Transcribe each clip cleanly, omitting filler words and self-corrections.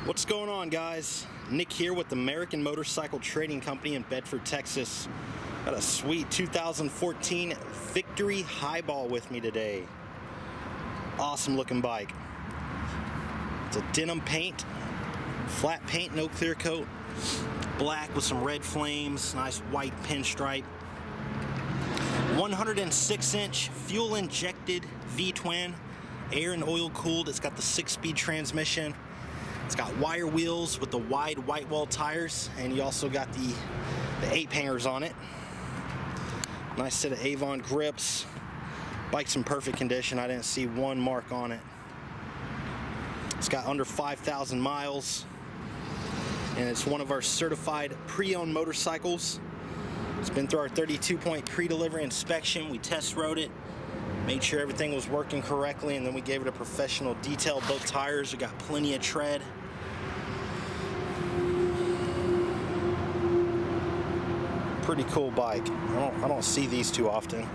What's going on, guys? Nick here with American Motorcycle Trading Company in Bedford, Texas. Got a sweet 2014 Victory Highball with me today. Awesome looking bike. It's a denim paint, flat paint, no clear coat, black with some red flames, nice white pinstripe. 106-inch fuel injected V-twin, air and oil cooled. It's got the 6-speed transmission. It's got wire wheels with the wide white wall tires, and you also got the ape hangers on it. Nice set of Avon grips. Bike's in perfect condition. I didn't see one mark on it. It's got under 5,000 miles, and it's one of our certified pre-owned motorcycles. It's been through our 32-point pre-delivery inspection. We test rode it, made sure everything was working correctly, and then we gave it a professional detail. Both tires, we got plenty of tread. Pretty cool bike. I don't see these too often.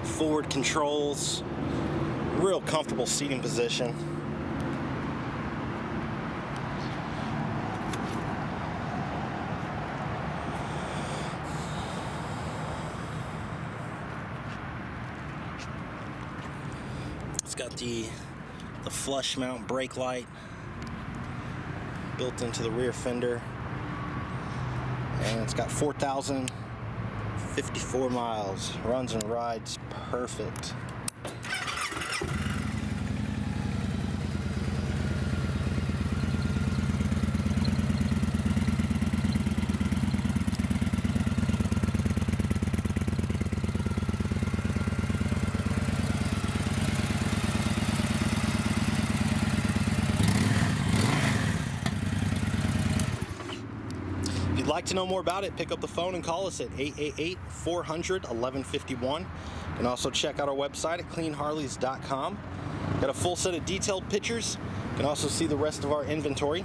Forward controls, real comfortable seating position. It's got the flush mount brake light built into the rear fender, and it's got 4,054 miles. Runs and rides perfect. If you'd like to know more about it, pick up the phone and call us at 888-400-1151. You can also check out our website at cleanharleys.com. Got a full set of detailed pictures. You can also see the rest of our inventory.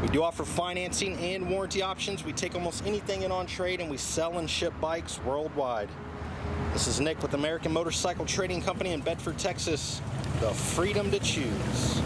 We do offer financing and warranty options. We take almost anything in on trade, and we sell and ship bikes worldwide. This is Nick with American Motorcycle Trading Company in Bedford, Texas. The freedom to choose.